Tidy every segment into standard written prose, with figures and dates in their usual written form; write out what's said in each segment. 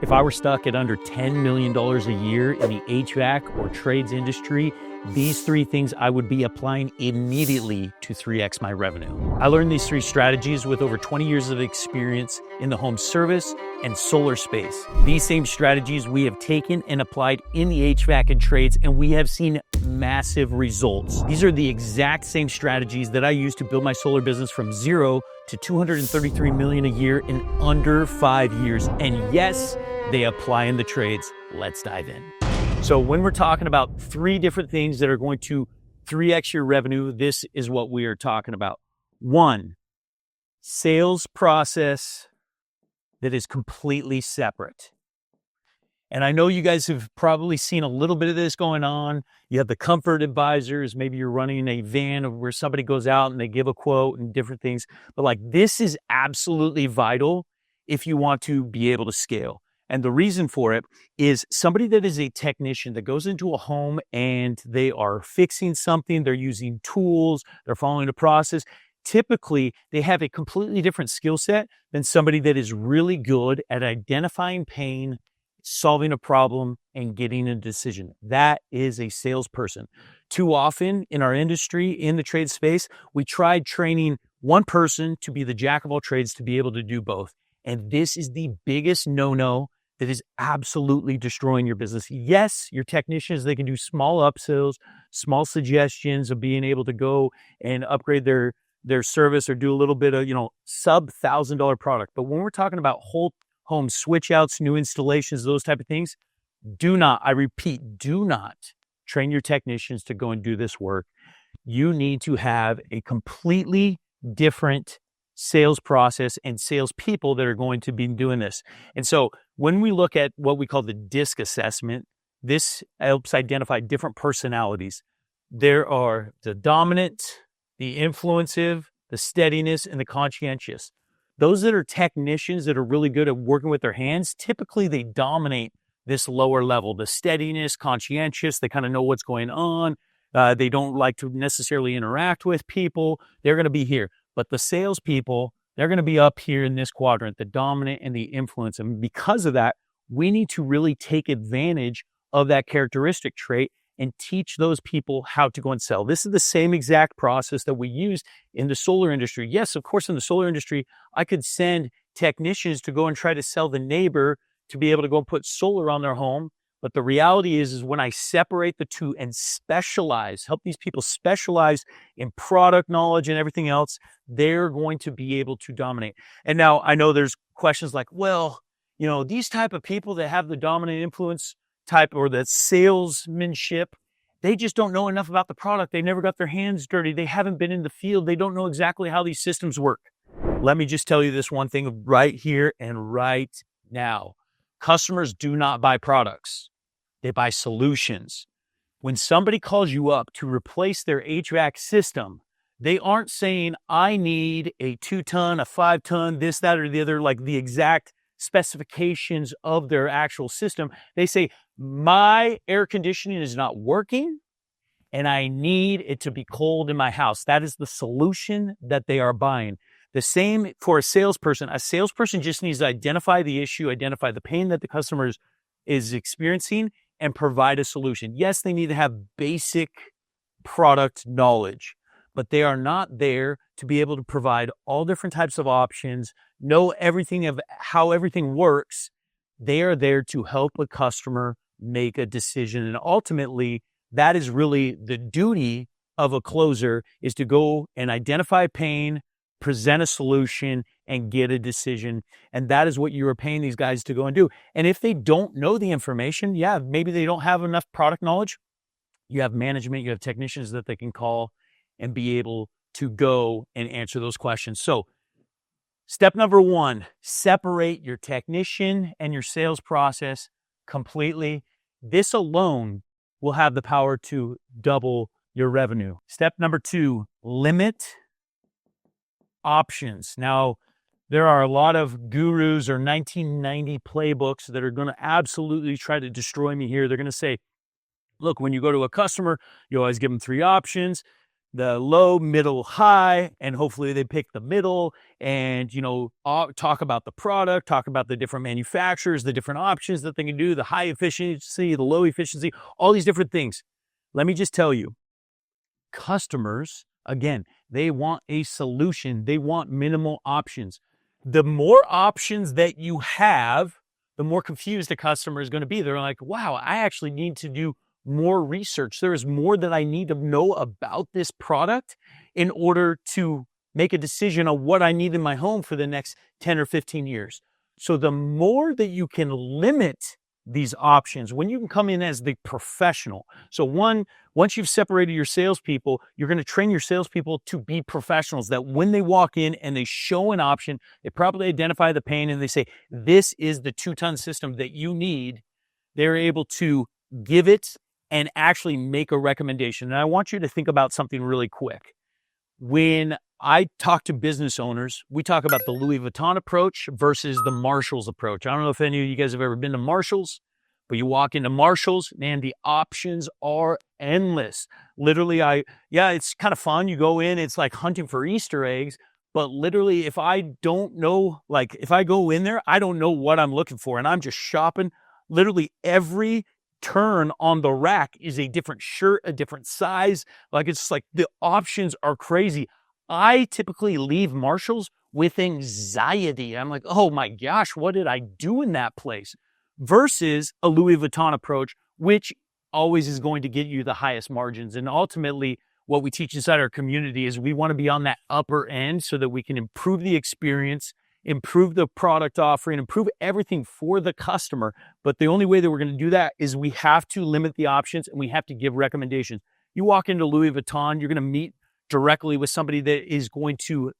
If I were stuck at under $10 million a year in the HVAC or trades industry, these three things I would be applying immediately to 3x my revenue. I learned these three strategies with over 20 years of experience in the home service and solar space. These same strategies we have taken and applied in the HVAC and trades, and we have seen massive results. These are the exact same strategies that I used to build my solar business from zero to 233 million a year in under 5 years. And yes, they apply in the trades. Let's dive in. So when we're talking about three different things that are going to 3x your revenue, this is what we are talking about. One, sales process that is completely separate. And I know you guys have probably seen a little bit of this going on. You have the comfort advisors. Maybe you're running a van where somebody goes out and they give a quote and different things. But like, this is absolutely vital if you want to be able to scale. And the reason for it is somebody that is a technician that goes into a home and they are fixing something, they're using tools, they're following a process. Typically, they have a completely different skill set than somebody that is really good at identifying pain, solving a problem, and getting a decision. That is a salesperson. Too often in our industry, in the trade space, we tried training one person to be the jack of all trades to be able to do both. And this is the biggest no-no that is absolutely destroying your business. Yes, your technicians, they can do small upsells, small suggestions of being able to go and upgrade their service or do a little bit of, sub $1,000 product. But when we're talking about whole home switch outs, new installations, those type of things, do not train your technicians to go and do this work. You need to have a completely different sales process and sales people that are going to be doing this. And so when we look at what we call the DISC assessment, this helps identify different personalities. There are the dominant, the influencive, the steadiness, and the conscientious. Those that are technicians that are really good at working with their hands, typically they dominate this lower level. The steadiness, conscientious, they kind of know what's going on. They don't like to necessarily interact with people. They're going to be here. But the salespeople, they're going to be up here in this quadrant, the dominant and the influence. And because of that, we need to really take advantage of that characteristic trait and teach those people how to go and sell. This is the same exact process that we use in the solar industry. Yes, of course, in the solar industry, I could send technicians to go and try to sell the neighbor to be able to go and put solar on their home. But the reality is when I separate the two and help these people specialize in product knowledge and everything else, they're going to be able to dominate. And now I know there's questions like, well, these type of people that have the dominant influence type or the salesmanship, they just don't know enough about the product. They never got their hands dirty. They haven't been in the field. They don't know exactly how these systems work. Let me just tell you this one thing right here and right now. Customers do not buy products. They buy solutions. When somebody calls you up to replace their HVAC system, they aren't saying, I need a 2-ton, a 5-ton, this, that, or the other, like the exact specifications of their actual system. They say, my air conditioning is not working and I need it to be cold in my house. That is the solution that they are buying. The same for a salesperson. A salesperson just needs to identify the issue, identify the pain that the customer is experiencing, and provide a solution. Yes, they need to have basic product knowledge, but they are not there to be able to provide all different types of options, know everything of how everything works. They are there to help a customer make a decision. And ultimately, that is really the duty of a closer, is to go and identify pain, present a solution, and get a decision. And that is what you are paying these guys to go and do. And if they don't know the information, maybe they don't have enough product knowledge. You have management, you have technicians that they can call and be able to go and answer those questions. So step number 1, separate your technician and your sales process completely. This alone will have the power to double your revenue. Step number 2, limit options. Now, there are a lot of gurus or 1990 playbooks that are going to absolutely try to destroy me here. They're going to say, look, when you go to a customer, you always give them 3 options. the low, middle, high, and hopefully they pick the middle and, talk about the product, talk about the different manufacturers, the different options that they can do, the high efficiency, the low efficiency, all these different things. Let me just tell you, customers, again, they want a solution. They want minimal options. The more options that you have, the more confused the customer is going to be. They're like, wow, I actually need to do more research. There is more that I need to know about this product in order to make a decision on what I need in my home for the next 10 or 15 years. So the more that you can limit these options, when you can come in as the professional. So once you've separated your salespeople, you're going to train your salespeople to be professionals, that when they walk in and they show an option, they probably identify the pain and they say, this is the 2-ton system that you need. They're able to give it and actually make a recommendation. And I want you to think about something really quick. When I talk to business owners, we talk about the Louis Vuitton approach versus the Marshalls approach. I don't know if any of you guys have ever been to Marshalls, but you walk into Marshalls, man, the options are endless. Literally, it's kind of fun. You go in, it's like hunting for Easter eggs, but literally, if I don't know, if I go in there, I don't know what I'm looking for, and I'm just shopping. Literally every turn on the rack is a different shirt, a different size. It's like the options are crazy. I typically leave Marshalls with anxiety. I'm like, oh my gosh, what did I do in that place? Versus a Louis Vuitton approach, which always is going to get you the highest margins. And ultimately, what we teach inside our community is we want to be on that upper end so that we can improve the experience, improve the product offering, improve everything for the customer. But the only way that we're going to do that is we have to limit the options and we have to give recommendations. You walk into Louis Vuitton, you're going to meet directly with somebody that is going to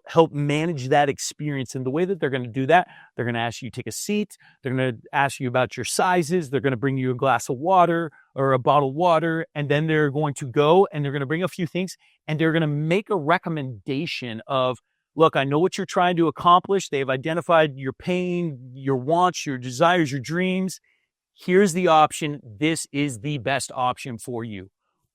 help manage that experience. And the way that they're going to do that, they're going to ask you to take a seat. They're going to ask you about your sizes. They're going to bring you a glass of water or a bottle of water. And then they're going to go and they're going to bring a few things and they're going to make a recommendation of, look, I know what you're trying to accomplish. They've identified your pain, your wants, your desires, your dreams. Here's the option. This is the best option for you.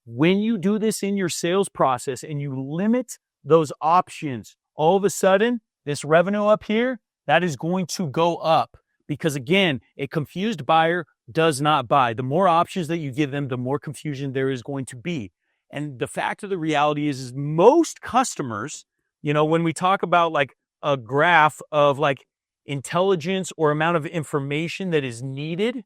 When you do this in your sales process and you limit those options, all of a sudden, this revenue up here, that is going to go up. Because again, a confused buyer does not buy. The more options that you give them, the more confusion there is going to be. And the fact of the reality is most customers, when we talk about a graph of intelligence or amount of information that is needed,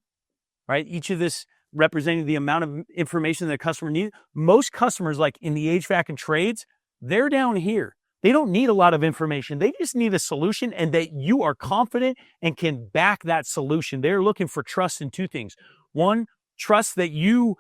right? Each of this representing the amount of information that a customer needs. Most customers, in the HVAC and trades, they're down here. They don't need a lot of information. They just need a solution and that you are confident and can back that solution. They're looking for trust in two things. One, trust that you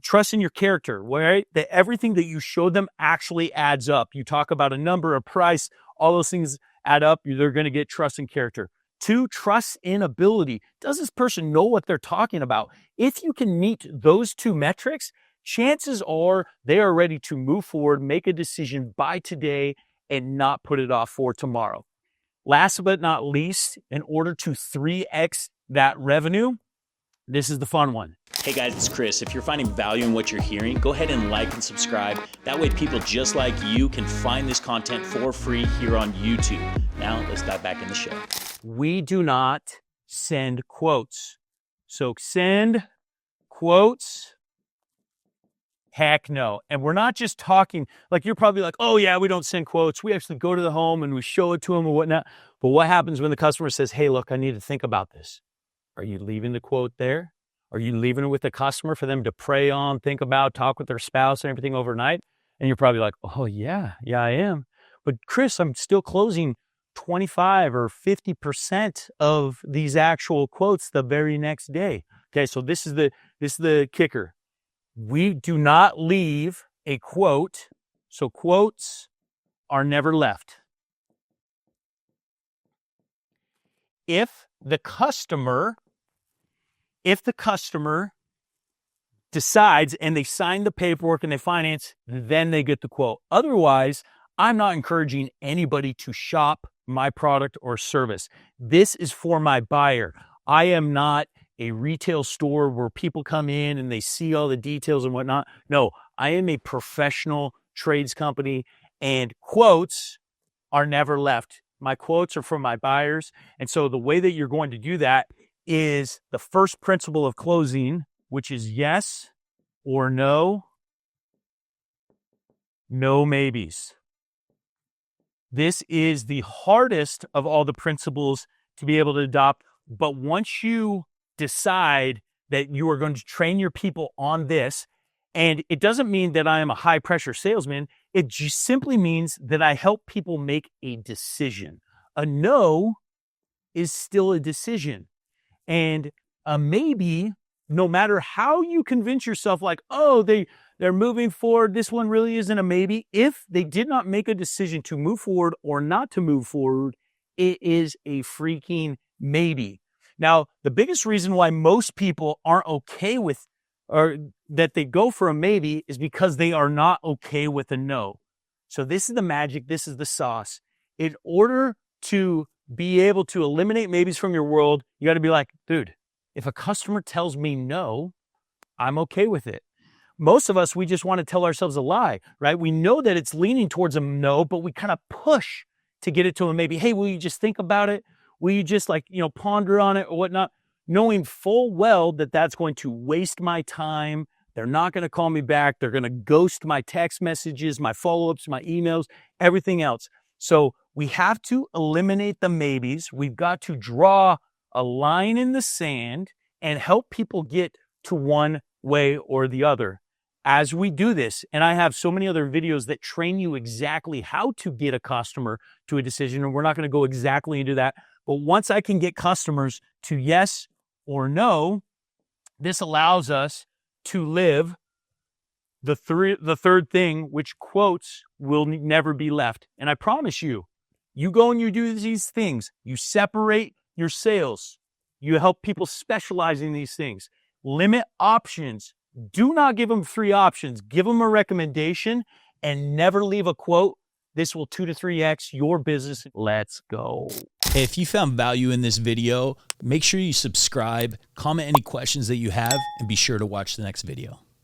trust in your character, right? That everything that you show them actually adds up. You talk about a number, a price, all those things add up. They're going to get trust in character. Two, trust in ability. Does this person know what they're talking about? If you can meet those two metrics, chances are they are ready to move forward, make a decision by today, and not put it off for tomorrow. Last but not least, in order to 3x that revenue, this is the fun one. Hey guys, it's Chris. If you're finding value in what you're hearing, go ahead and like and subscribe. That way people just like you can find this content for free here on YouTube. Now let's dive back in the show. We do not send quotes. So send quotes? Heck no. And we're not just talking, you're probably like, oh yeah, we don't send quotes. We actually go to the home and we show it to them or whatnot. But what happens when the customer says, hey, look, I need to think about this? Are you leaving the quote there? Are you leaving it with the customer for them to pray on, think about, talk with their spouse and everything overnight? And you're probably like, oh yeah, I am. But Chris, I'm still closing 25 or 50% of these actual quotes the very next day. Okay, so this is the kicker. We do not leave a quote, so quotes are never left. If the customer decides and they sign the paperwork and they finance, then they get the quote. Otherwise, I'm not encouraging anybody to shop my product or service. This is for my buyer. I am not a retail store where people come in and they see all the details and whatnot. No, I am a professional trades company, and quotes are never left. My quotes are from my buyers. And so the way that you're going to do that is the first principle of closing, which is yes or no, no maybes. This is the hardest of all the principles to be able to adopt. But once you decide that you are going to train your people on this, and it doesn't mean that I am a high pressure salesman, it just simply means that I help people make a decision. A no is still a decision. And a maybe, no matter how you convince yourself like, oh, they're moving forward, this one really isn't a maybe. If they did not make a decision to move forward or not to move forward, it is a freaking maybe. Now, the biggest reason why most people aren't okay with, or that they go for a maybe, is because they are not okay with a no. So this is the magic. This is the sauce. In order to be able to eliminate maybes from your world, you got to be like, dude, if a customer tells me no, I'm okay with it. Most of us, we just want to tell ourselves a lie, right? We know that it's leaning towards a no, but we kind of push to get it to a maybe. Hey, will you just think about it? Will you just ponder on it or whatnot? Knowing full well that that's going to waste my time. They're not going to call me back. They're going to ghost my text messages, my follow-ups, my emails, everything else. So we have to eliminate the maybes. We've got to draw a line in the sand and help people get to one way or the other. As we do this, and I have so many other videos that train you exactly how to get a customer to a decision, and we're not going to go exactly into that. But once I can get customers to yes or no, this allows us to live the third thing, which quotes will never be left. And I promise you, you go and you do these things, you separate your sales, you help people specialize in these things, limit options. Do not give them 3 options. Give them a recommendation and never leave a quote. This will 2 to 3x your business. Let's go. Hey, if you found value in this video, make sure you subscribe, comment any questions that you have, and be sure to watch the next video.